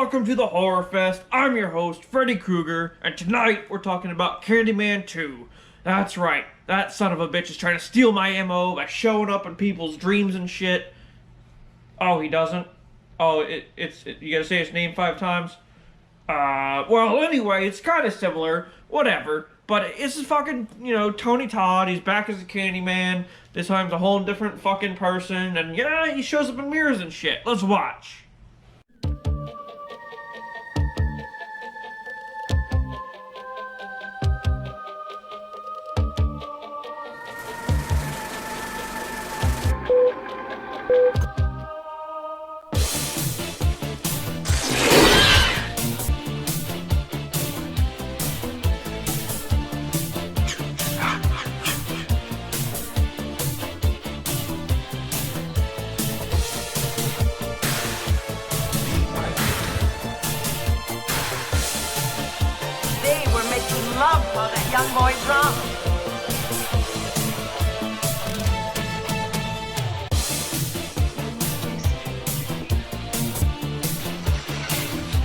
welcome to the Horrorfest. I'm your host, Freddy Krueger, and tonight we're talking about Candyman 2. That's right, that son of a bitch is trying to steal my MO by showing up in people's dreams and shit. Oh, he doesn't? Oh, you gotta say his name 5 times? Well, anyway, it's kind of similar, whatever. But it's fucking, Tony Todd, he's back as a Candyman. This time's a whole different fucking person, and yeah, he shows up in mirrors and shit. Let's watch. Love for that young boy drama.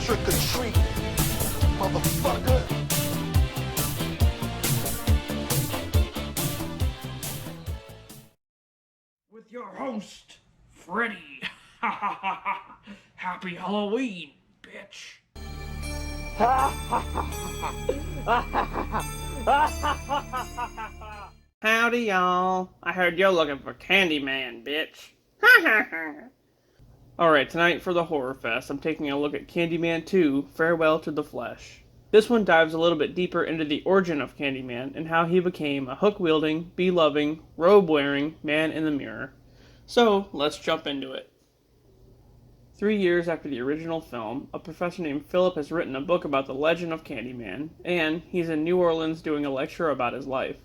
Trick or treat, motherfucker. With your host, Freddy. Happy Halloween, bitch. Howdy, y'all. I heard you're looking for Candyman, bitch. Alright, tonight for the Horrorfest, I'm taking a look at Candyman 2, Farewell to the Flesh. This one dives a little bit deeper into the origin of Candyman and how he became a hook-wielding, bee-loving, robe-wearing man in the mirror. So, let's jump into it. 3 years after the original film, a professor named Philip has written a book about the legend of Candyman, and he's in New Orleans doing a lecture about his life.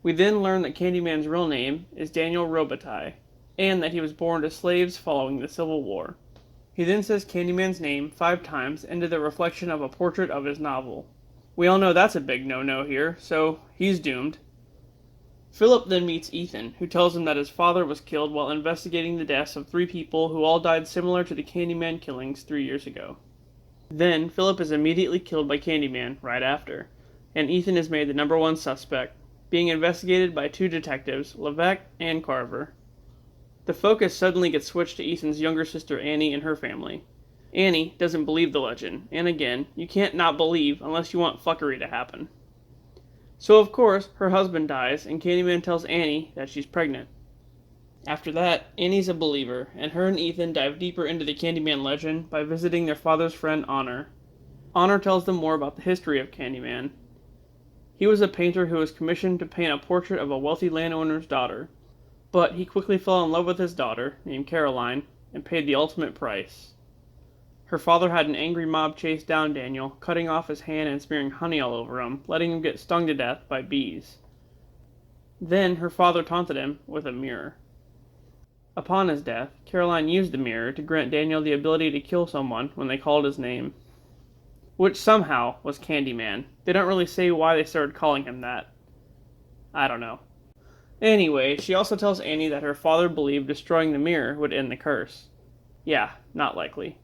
We then learn that Candyman's real name is Daniel Robitaille, and that he was born to slaves following the Civil War. He then says Candyman's name 5 times into the reflection of a portrait of his novel. We all know that's a big no-no here, so he's doomed. Philip then meets Ethan, who tells him that his father was killed while investigating the deaths of 3 people who all died similar to the Candyman killings 3 years ago. Then, Philip is immediately killed by Candyman right after, and Ethan is made the #1 suspect, being investigated by 2 detectives, Levesque and Carver. The focus suddenly gets switched to Ethan's younger sister Annie and her family. Annie doesn't believe the legend, and again, you can't not believe unless you want fuckery to happen. So of course, her husband dies, and Candyman tells Annie that she's pregnant. After that, Annie's a believer, and her and Ethan dive deeper into the Candyman legend by visiting their father's friend Honor. Honor tells them more about the history of Candyman. He was a painter who was commissioned to paint a portrait of a wealthy landowner's daughter, but he quickly fell in love with his daughter, named Caroline, and paid the ultimate price. Her father had an angry mob chase down Daniel, cutting off his hand and smearing honey all over him, letting him get stung to death by bees. Then her father taunted him with a mirror. Upon his death, Caroline used the mirror to grant Daniel the ability to kill someone when they called his name. Which somehow was Candyman. They don't really say why they started calling him that. I don't know. Anyway, she also tells Annie that her father believed destroying the mirror would end the curse. Yeah, not likely.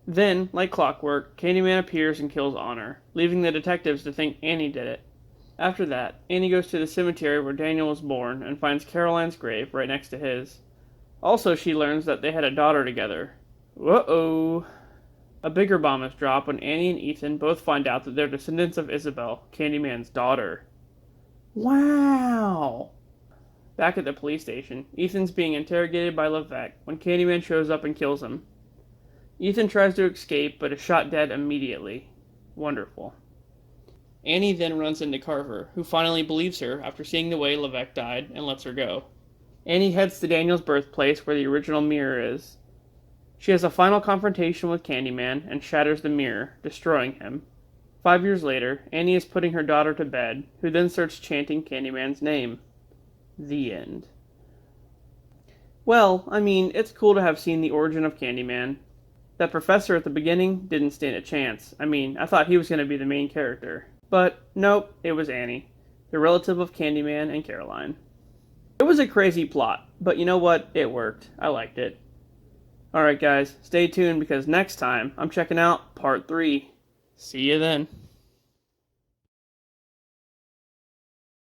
Then, like clockwork, Candyman appears and kills Honor, leaving the detectives to think Annie did it. After that, Annie goes to the cemetery where Daniel was born and finds Caroline's grave right next to his. Also, she learns that they had a daughter together. Uh-oh. A bigger bomb is dropped when Annie and Ethan both find out that they're descendants of Isabel, Candyman's daughter. Wow! Back at the police station, Ethan's being interrogated by Levesque when Candyman shows up and kills him. Ethan tries to escape, but is shot dead immediately. Wonderful. Annie then runs into Carver, who finally believes her after seeing the way Levesque died, and lets her go. Annie heads to Daniel's birthplace where the original mirror is. She has a final confrontation with Candyman and shatters the mirror, destroying him. 5 years later, Annie is putting her daughter to bed, who then starts chanting Candyman's name. The end. Well, I mean, it's cool to have seen the origin of Candyman. That professor at the beginning didn't stand a chance. I mean, I thought he was going to be the main character. But, nope, it was Annie, the relative of Candyman and Caroline. It was a crazy plot, but you know what? It worked. I liked it. Alright guys, stay tuned because next time I'm checking out part 3. See you then.